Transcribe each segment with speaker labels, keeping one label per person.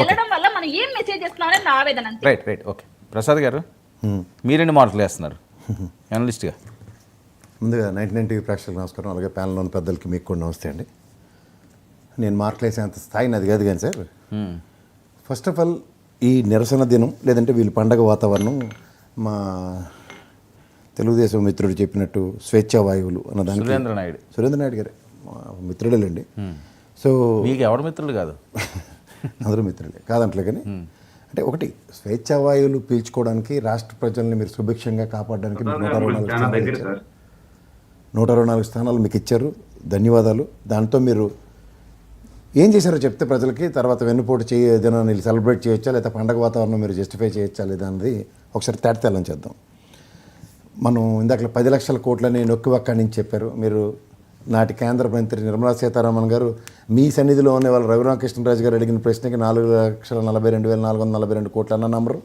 Speaker 1: వెళ్ళడం వల్ల మనం ఏం మెసేజ్ చేస్తున్నామని నా ఆవేదన అంతే.
Speaker 2: Right okay. ప్రసాద్ గారు మీరెన్ని మార్కులు వేస్తున్నారు అనలిస్ట్గా?
Speaker 3: ముందుగా 99 టీవీ ప్రేక్షకులకు నమస్కారం, అలాగే ప్యానల్లోని పెద్దలకి మీకు కూడా నమస్తే అండి. నేను మార్కులు వేసేంత స్థాయి నాది కాదు కానీ సార్, ఫస్ట్ ఆఫ్ ఆల్ ఈ నిరసన దినం లేదంటే వీళ్ళు పండగ వాతావరణం మా తెలుగుదేశం మిత్రుడు చెప్పినట్టు స్వేచ్ఛా వాయువులు అన్నదానికి సురేంద్ర నాయుడు గారే మా మిత్రుడేలేండి. సో
Speaker 2: మీకు ఎవరు మిత్రులు కాదు,
Speaker 3: అందరూ మిత్రులే కాదంటలే, కానీ అంటే ఒకటి స్వేచ్ఛా వాయువులు పీల్చుకోవడానికి రాష్ట్ర ప్రజల్ని మీరు సుభిక్షంగా కాపాడడానికి మీరు 124 స్థానాలు మీకు ఇచ్చారు, ధన్యవాదాలు. దాంతో మీరు ఏం చేశారో చెప్తే ప్రజలకి తర్వాత వెన్నుపోటు దినాన్ని సెలబ్రేట్ చేయొచ్చా లేదా పండగ వాతావరణం మీరు జస్టిఫై చేయొచ్చా లేదా అన్నది ఒకసారి తేటతెల్లం చేద్దాం. మనం ఇందాక 10 లక్షల కోట్లని నొక్కి అక్కడి నుంచి చెప్పారు మీరు. నాటి కేంద్ర మంత్రి నిర్మలా సీతారామన్ గారు మీ సన్నిధిలో ఉన్న వాళ్ళు రఘురామకృష్ణరాజు గారు అడిగిన ప్రశ్నకి 4,42,442 కోట్లు అన్న నంబరు.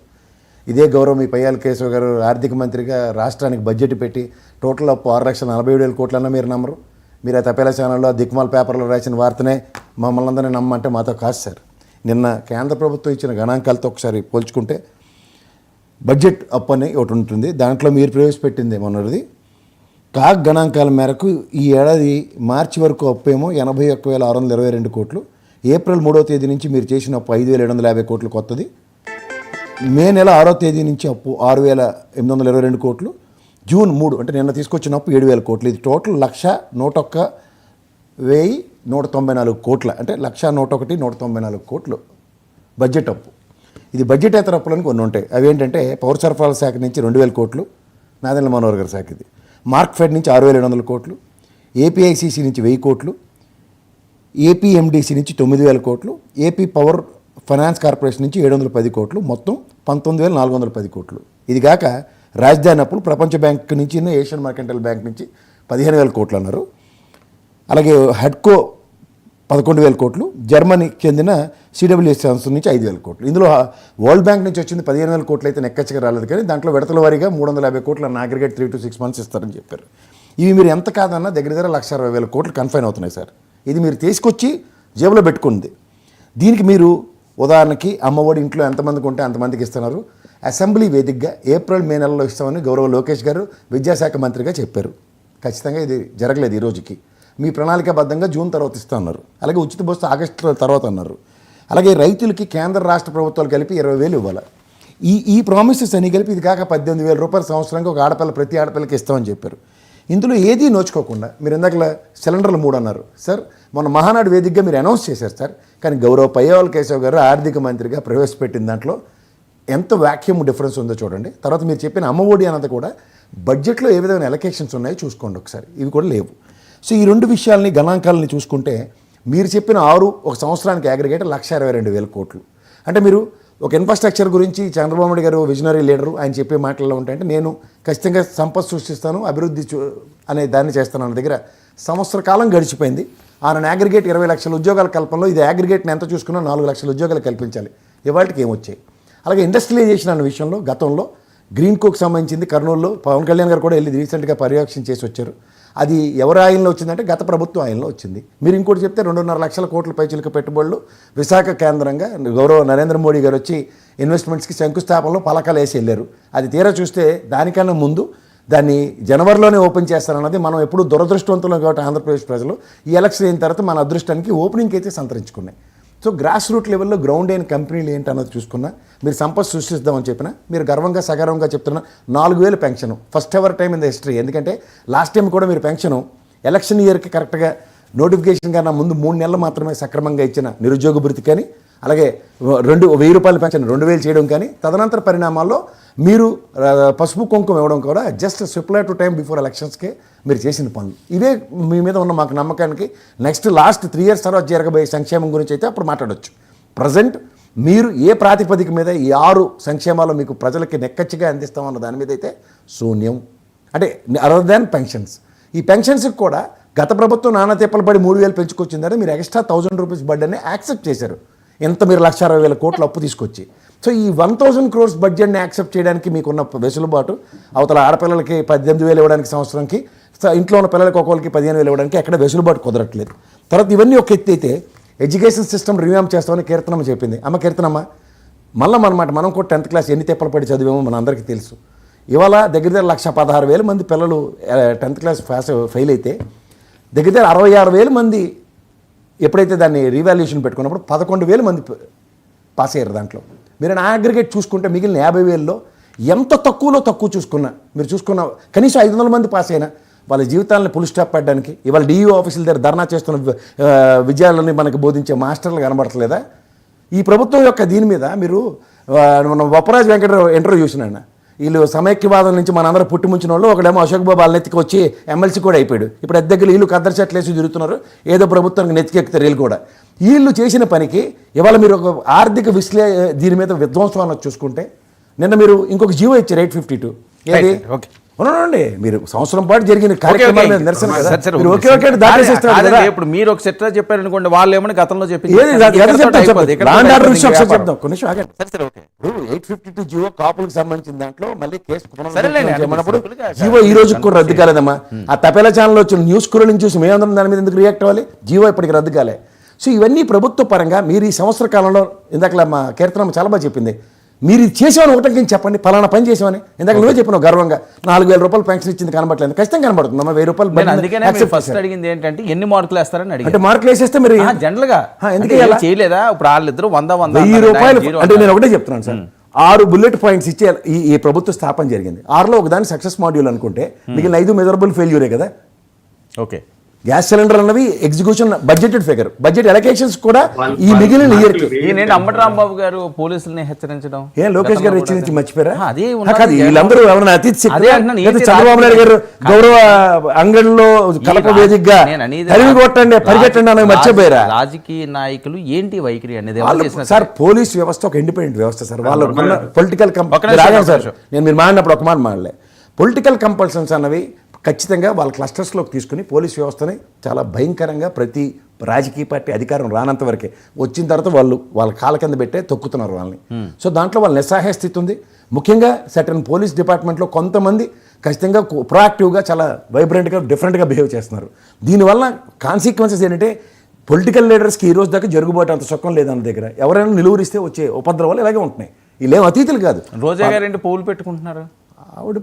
Speaker 3: ఇదే గౌరవం మీ పయ్యాల కేశవ్ గారు ఆర్థిక మంత్రిగా రాష్ట్రానికి బడ్జెట్ పెట్టి టోటల్ అప్పు 6,47,000 కోట్లు అన్న మీరు నంబరు. మీరు ఆ తపేలా ఛానల్లో దిక్మాల పేపర్లో రాసిన వార్తనే మమ్మల్ని అందరినీ నమ్మంటే మాతో కాదు సార్. నిన్న కేంద్ర ప్రభుత్వం ఇచ్చిన గణాంకాలతో ఒకసారి పోల్చుకుంటే బడ్జెట్ అప్పు అని ఒకటి ఉంటుంది, దాంట్లో మీరు ప్రవేశపెట్టింది మొన్నటిది. కాగ్ గణాంకాల మేరకు ఈ ఏడాది మార్చి వరకు అప్పు ఏమో 81,622 కోట్లు. ఏప్రిల్ 3వ తేదీ నుంచి మీరు చేసిన అప్పు 5,750 కోట్లు కొత్తది. మే నెల 6వ తేదీ నుంచి అప్పు 6,822 కోట్లు. జూన్ 3 అంటే నిన్న తీసుకొచ్చిన అప్పు 7,000 కోట్లు. ఇది టోటల్ 1,01,194 కోట్ల, అంటే 1,01,194 కోట్లు బడ్జెట్ అప్పు. ఇది బడ్జెటేతర అప్పులని కొన్ని ఉంటాయి. అవి ఏంటంటే పౌర సరఫరాల శాఖ నుంచి 2,000 కోట్లు, నాదెండ్ల మనోహర్ గారి శాఖ ఇది. మార్క్ఫెడ్ నుంచి 6,700 కోట్లు, ఏపీఐసిసి నుంచి 1,000 కోట్లు, ఏపీఎండిసి నుంచి 9,000 కోట్లు, ఏపీ పవర్ ఫైనాన్స్ కార్పొరేషన్ నుంచి 710 కోట్లు, మొత్తం 19,410 కోట్లు. ఇది కాక రాజధాని అప్పులు ప్రపంచ బ్యాంక్ నుంచి, ఏషియన్ మర్కెంటైల్ బ్యాంక్ నుంచి 15,000 కోట్లు అన్నారు. అలాగే హెడ్కో 11,000 కోట్లు, జర్మనీకి చెందిన సిడబ్ల్యూఎస్ సంస్థ నుంచి 5,000 కోట్లు. ఇందులో వరల్డ్ బ్యాంక్ నుంచి వచ్చింది 15,000 కోట్లు అయితే నెక్కచ్చగా రాలేదు, కానీ దాంట్లో విడతల వారీగా 350 కోట్లు అన్న అగ్రిగేట్ 3 to 6 months ఇస్తారని చెప్పారు. ఇవి మీరు ఎంత కాదన్నా దగ్గర 1,60,000 కోట్లు కన్ఫైన్ అవుతున్నాయి సార్. ఇది మీరు తీసుకొచ్చి జేబులో పెట్టుకుంది. దీనికి మీరు ఉదాహరణకి అమ్మఒడి ఇంట్లో ఎంతమందికి ఉంటే అంతమందికి ఇస్తున్నారు. అసెంబ్లీ వేదికగా ఏప్రిల్ మే నెలలో ఇస్తామని గౌరవ లోకేష్ గారు విద్యాశాఖ మంత్రిగా చెప్పారు. ఖచ్చితంగా ఇది జరగలేదు ఈ రోజుకి. మీ ప్రణాళికాబద్ధంగా జూన్ తర్వాత ఇస్తా అన్నారు. అలాగే ఉచిత బస్సు ఆగస్టు తర్వాత అన్నారు. అలాగే రైతులకి కేంద్ర రాష్ట్ర ప్రభుత్వాలు కలిపి 20,000 ఇవ్వాలి. ఈ ప్రామిసెస్ అని కలిపి ఇది కాక 18,000 రూపాయలు సంవత్సరానికి ఒక ఆడపిల్ల ప్రతి ఆడపిల్లకి ఇస్తామని చెప్పారు. ఇందులో ఏదీ నోచుకోకుండా మీరు ఇందాక సిలిండర్లు 3 అన్నారు సార్. మొన్న మహానాడు వేదికగా మీరు అనౌన్స్ చేశారు సార్, కానీ గౌరవ పయ్యావల కేశవ్ గారు ఆర్థిక మంత్రిగా ప్రవేశపెట్టిన దాంట్లో ఎంత వాక్యూమ్ డిఫరెన్స్ ఉందో చూడండి. తర్వాత మీరు చెప్పిన అమ్మఒడి అన్నది కూడా బడ్జెట్లో ఏ విధమైన ఎలకేషన్స్ ఉన్నాయో చూసుకోండి ఒకసారి, ఇవి కూడా లేవు. సో ఈ 2 విషయాలని గణాంకాలని చూసుకుంటే మీరు చెప్పిన 6 ఒక సంవత్సరానికి అగ్రిగేట్ 1,22,000 కోట్లు. అంటే మీరు ఒక ఇన్ఫ్రాస్ట్రక్చర్ గురించి చంద్రబాబు నాయుడు గారు విజనరీ లీడరు, ఆయన చెప్పే మాటల్లో ఉంటాయంటే నేను ఖచ్చితంగా సంపద సృష్టిస్తాను, అభివృద్ధి అనే దాన్ని చేస్తాను అన్న దగ్గర సంవత్సర కాలం గడిచిపోయింది. ఆయన అగ్రిగేట్ 20 లక్షల ఉద్యోగాల కల్పనలో ఇది అగ్రిగేట్ని ఎంత చూసుకున్నా 4 లక్షల ఉద్యోగాలు కల్పించాలి. ఇవాళకి ఏమొచ్చాయి? అలాగే ఇండస్ట్రియలైజేషన్ అన్న విషయంలో గతంలో గ్రీన్ కోక్ సంబంధించింది కర్నూలులో పవన్ కళ్యాణ్ గారు కూడా వెళ్ళి రీసెంట్గా పర్యవేక్షణ చేసి వచ్చారు. అది ఎవరి ఆయనలో వచ్చిందంటే గత ప్రభుత్వం ఆయనలో వచ్చింది. మీరు ఇంకోటి చెప్తే 2.5 లక్షల కోట్ల పైచిలుక పెట్టుబడులు విశాఖ కేంద్రంగా గౌరవ నరేంద్ర మోడీ గారు వచ్చి ఇన్వెస్ట్మెంట్స్కి శంకుస్థాపనలో పలకాలు వేసి వెళ్ళారు. అది తీరా చూస్తే దానికన్నా ముందు దాన్ని జనవరిలోనే ఓపెన్ చేస్తారన్నది మనం ఎప్పుడు దురదృష్టవంతులు కాబట్టి ఆంధ్రప్రదేశ్ ప్రజలు ఈ ఎలక్షన్ అయిన తర్వాత మన అదృష్టానికి ఓపెనింగ్కి అయితే సంతరించుకున్నాయి. సో గ్రాస్ రూట్ లెవెల్లో గ్రౌండ్ అయిన కంపెనీలు ఏంటన్నది చూసుకున్నా మీరు సంపద సృష్టిస్తామని చెప్పినా మీరు గర్వంగా సగర్వంగా చెప్తున్నా 4,000 pension first ever time in the history. ఎందుకంటే లాస్ట్ టైం కూడా మీరు పెన్షన్ ఎలక్షన్ ఇయర్కి కరెక్ట్గా నోటిఫికేషన్ కన్నా ముందు 3 నెలలు మాత్రమే సక్రమంగా ఇచ్చిన నిరుద్యోగ భృతి కానీ, అలాగే 1,000 రూపాయల పెన్షన్ 2,000 చేయడం కానీ, తదనంతర పరిణామాల్లో మీరు పసుపు కుంకుమ ఇవ్వడం కూడా just supply to time before ఎలక్షన్స్కే మీరు చేసిన పనులు. ఇవే మీ మీద ఉన్న మాకు నమ్మకానికి నెక్స్ట్ లాస్ట్ 3 years తర్వాత జరగబోయే సంక్షేమం గురించి అయితే అప్పుడు మాట్లాడవచ్చు. ప్రజెంట్ మీరు ఏ ప్రాతిపదిక మీద ఈ 6 సంక్షేమాలు మీకు ప్రజలకి నెక్కచ్చిగా అందిస్తామన్న దాని మీద అయితే శూన్యం. అంటే అదర్ దాన్ పెన్షన్స్. ఈ పెన్షన్స్కి కూడా గత ప్రభుత్వం నానా తిప్పలు పడి 3,000 పెంచుకొచ్చిందంటే మీరు ఎక్స్ట్రా 1,000 రూపీస్ బడ్డని యాక్సెప్ట్ చేశారు. ఎంత మీరు 1,60,000 కోట్ల అప్పు తీసుకొచ్చి. సో ఈ 1,000 crores బడ్జెట్ని యాక్సెప్ట్ చేయడానికి మీకున్న వెసులుబాటు అవతల ఆడపిల్లలకి 18,000 ఇవ్వడానికి సంవత్సరంకి, ఇంట్లో ఉన్న పిల్లలకి ఒక్కొక్కరికి 15,000 ఇవ్వడానికి ఎక్కడ వెసులుబాటు కుదరట్లేదు. తర్వాత ఇవన్నీ ఒక ఎత్తి అయితే ఎడ్యుకేషన్ సిస్టమ్ రివ్యామ్ చేస్తామని కీర్తనమ్మ చెప్పింది. అమ్మ కీర్తనమ్మ మళ్ళీ అనమాట, మనం కూడా 10th క్లాస్ ఎన్ని తెప్పలు పడి చదివామో మన అందరికీ తెలుసు. ఇవాళ దగ్గర 1,16,000 మంది పిల్లలు 10th క్లాస్ ఫెయిల్ అయితే దగ్గర 66,000 మంది ఎప్పుడైతే దాన్ని రీవాల్యుయేషన్ పెట్టుకున్నప్పుడు 11,000 మంది పాస్ అయ్యారు. దాంట్లో మీరు అగ్రిగేట్ చూసుకుంటే మిగిలిన 50,000లో ఎంత తక్కువలో తక్కువ చూసుకున్నా, మీరు చూసుకున్న కనీసం 500 మంది పాస్ అయినా వాళ్ళ జీవితాలను పుల్ స్టాప్ పెట్టడానికి ఇవాళ డిఈఓ ఆఫీసుల దగ్గర ధర్నా చేస్తున్న విద్యార్థులని మనకు బోధించే మాస్టర్లు కనబడట్లేదా? ఈ ప్రభుత్వం యొక్క దీని మీద మీరు మన బొప్పరాజు వెంకటరావు ఇంటర్వ్యూ చూసినాను. వీళ్ళు సమైక్యవాదం నుంచి మనందరూ పుట్టిముంచిన వాళ్ళు, ఒకడేమో అశోక్ బాబు వాళ్ళ నెత్తికి వచ్చి ఎమ్మెల్సీ కూడా అయిపోయాడు. ఇప్పుడు దగ్గర వీళ్ళు కద్దరు చెట్లు వేసి తిరుగుతున్నారు, ఏదో ప్రభుత్వానికి నెత్తికెక్కుతారు వీళ్ళు కూడా. వీళ్ళు చేసిన పనికి ఇవాళ మీరు ఒక ఆర్థిక దీని మీద విధ్వంసం అన్నది చూసుకుంటే నిన్న మీరు ఇంకొక జీవో ఇచ్చారు 852 ఏది అవునండి. మీరు సంవత్సరం పాటు జరిగిన కార్యక్రమాల మీద నిరసన కదా, మీరు ఒకే ఒకే దాటేసేస్తారు కదా.
Speaker 2: ఇప్పుడు మీరు ఒక సెట్ చెప్పారనుకోండి, వాళ్ళు ఏమని గతంలో చెప్పి
Speaker 3: చెప్తాం. 852 జీవో కాపులకు సంబంధించిన దాంట్లో మళ్ళీ కేసు పునరుద్ధరించినప్పుడు జీవో ఈ రోజుకి కూడా రద్దు కాలేదమ్మా. ఆ తపేలా ఛానల్ వచ్చిన న్యూస్ స్క్రోలింగ్ చూసి మేమందరం దాని మీద ఎందుకు రియాక్ట్ అవ్వాలి? జీవో ఇప్పటికి రద్దు కాలే. సో ఇవన్నీ ప్రభుత్వ పరంగా మీరు ఈ సంవత్సర కాలంలో ఇందాక మా కీర్తనమ్మ చాలా బాగా చెప్పింది, మీరు ఇది చేసామని ఒకటి చెప్పండి, పలానా పని చేసామని. ఇందాక నువ్వే చెప్పినావు గర్వంగా 4,000 రూపాయలు పెన్షన్ ఇచ్చింది కనబడలేదు, ఖచ్చితంగా కనబడుతుంది అమ్మా. 1,000 రూపాయలు
Speaker 2: ఫస్ట్ అడిగింది ఏంటంటే ఎన్ని మార్కులు వేస్తారని అడిగి,
Speaker 3: అంటే మార్కులు వేసేస్తే మీరు
Speaker 2: జనరల్ గా ఎందుకు చేయలేదా? ఇప్పుడు వాళ్ళిద్దరు
Speaker 3: 1,000 రూపాయలు అంటే నేను ఒకటే చెప్తున్నాను సార్, 6 బుల్లెట్ పాయింట్స్ ఇచ్చే ఈ ప్రభుత్వ స్థాపన జరిగింది. 6లో ఒకదాని సక్సెస్ మాడ్యూల్ అనుకుంటే మిగిలిన 5 మెజరబుల్ ఫెయిల్యూరే కదా.
Speaker 2: ఓకే,
Speaker 3: గ్యాస్ సిలిండర్ అన్నవి execution budgeted figure, budget allocations కూడా ఈ మిగిలిన ఇయర్ కి.
Speaker 2: అంబటరాంబాబు గారు పోలీసుల్ని హెచ్చరించడం,
Speaker 3: ఏం లోకేష్ గారు హెచ్చరించి మర్చిపోయారా?
Speaker 2: అదే
Speaker 3: వీళ్ళందరూ ఎవరైనా అతిథి చంద్రబాబు నాయుడు గారు గౌరవ అంగడిలో కలప వేదికగా కొట్టండి పరిగెట్టండి అని మర్చిపోయారా?
Speaker 2: రాజకీయ నాయకులు ఏంటి వైఖరి అనేది
Speaker 3: సార్, పోలీస్ వ్యవస్థ ఒక ఇండిపెండెంట్ వ్యవస్థ సార్. వాళ్ళు పొలిటికల్ సార్, నేను మీరు మాడినప్పుడు ఒక మాట మాడలే. పొలిటికల్ కంపల్షన్స్ అన్నవి ఖచ్చితంగా వాళ్ళ క్లస్టర్స్లోకి తీసుకుని పోలీస్ వ్యవస్థని చాలా భయంకరంగా ప్రతి రాజకీయ పార్టీ అధికారం రానంత వరకే, వచ్చిన తర్వాత వాళ్ళ కాళ్ళ కింద పెట్టే తొక్కుతున్నారు వాళ్ళని. సో దాంట్లో వాళ్ళ నిస్సహాయ స్థితి ఉంది. ముఖ్యంగా సర్టన్ పోలీస్ డిపార్ట్మెంట్లో కొంతమంది ఖచ్చితంగా ప్రొయాక్టివ్గా చాలా వైబ్రెంట్గా డిఫరెంట్గా బిహేవ్ చేస్తున్నారు. దీనివల్ల కాన్సిక్వెన్సెస్ ఏంటంటే పొలిటికల్ లీడర్స్కి ఈ రోజు దాకా జరుగుబాటు అంత సుఖం లేదన్న దగ్గర ఎవరైనా నిలువరిస్తే వచ్చే ఉపద్రవాలు ఇలాగే ఉంటున్నాయి. వీళ్ళేం అతీతులు కాదు.
Speaker 2: రోజా గారు పూలు పెట్టుకుంటున్నారు,
Speaker 3: ఆవిడ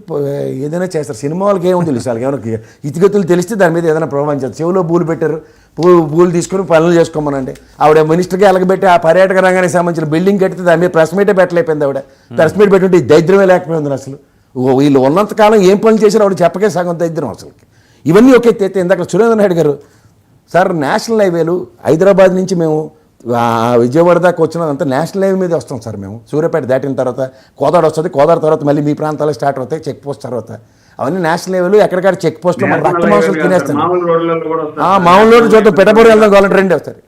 Speaker 3: ఏదైనా చేస్తారు. సినిమా వాళ్ళకి ఏమో తెలుసు, వాళ్ళకి ఏమైనా ఇతిగతులు తెలిస్తే దాని మీద ఏదైనా ప్రభావం చేస్తారు. చెవిలో పూలు పెట్టారు, పూలు తీసుకొని పనులు చేసుకోమనండి. ఆవిడ మినిస్టర్గా ఎలగబెట్టి ఆ పర్యాటక రంగానికి సంబంధించిన బిల్డింగ్ కడితే దాని మీద ప్రెస్ మీటే పెట్టలేకపోయింది. ఆవిడ ప్రెస్ మీట్ పెట్టుంటే దరిద్రమే లేకపోయింది అసలు. వీళ్ళు ఉన్నంతకాలం ఏం పనులు చేశారు ఆవిడ చెప్పకే సగం దరిద్రం అసలు. ఇవన్నీ ఒకే ఎత్తే ఇందాక సురేంద్ర నాయుడు గారు సార్, నేషనల్ హైవేలు హైదరాబాద్ నుంచి మేము విజయవాడ దాకా వచ్చినదంతా నేషనల్ హైవే మీద వస్తాం సార్. మేము సూర్యాపేట దాటిన తర్వాత కోదాడ వస్తుంది, కోదాడ తర్వాత మళ్ళీ మీ ప్రాంతాల్లో స్టార్ట్ అవుతాయి, చెక్ పోస్ట్ తర్వాత అవన్నీ నేషనల్ హైవేలు. ఎక్కడికాడ చెక్ పోస్ట్లో మన రక్త మాంసాలు తినేస్తాం. మామూలు రోడ్లు చూద్దాం, పెట్టబోరు వెళ్దాం కావాలంటే రండి వస్తారు.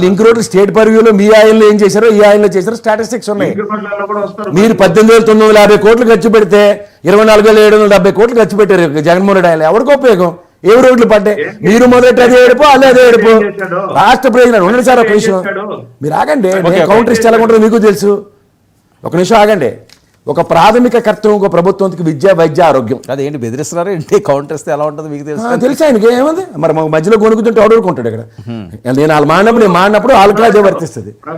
Speaker 3: లింక్ రోడ్లు స్టేట్ పర్వ్యూలో మీ ఆయిల్లో ఏం చేశారో ఈ ఆయిల్లో చేశారో స్టాటిస్టిక్స్ ఉన్నాయి. మీరు 18,950 కోట్లు ఖర్చు పెడితే 24,770 కోట్లు ఖర్చు పెట్టారు జగన్మోహన్ రెడ్డి ఆయిల్. ఎవరికి ఉపయోగం? ఏ రోడ్లు పడ్డాయి? మీరు మొదటి అదే ఏడుపు, అదే ఏడుపు. రాష్ట్ర ప్రయోజనాలు ఉండండి సార్. ఒక నిమిషం మీరు ఆగండి, కౌంటర్ ఇస్తే ఎలా ఉంటుందో మీకు తెలుసు. ఒక నిమిషం ఆగండి. ఒక ప్రాథమిక కర్తవ్యం ఒక ప్రభుత్వానికి విద్య, వైద్య, ఆరోగ్యం.
Speaker 2: అదేంటి బెదిరిస్తున్నారు ఏంటి? కౌంటర్ ఇస్తే ఎలా ఉంటుంది మీకు
Speaker 3: తెలుసు ఆయనకి ఏముంది. మరి మధ్యలో కొనుక్కుంటే ఎవడుకుంటాడు ఇక్కడ. నేను వాళ్ళు మాడినప్పుడు వాళ్ళకి అదే వర్తిస్తుంది.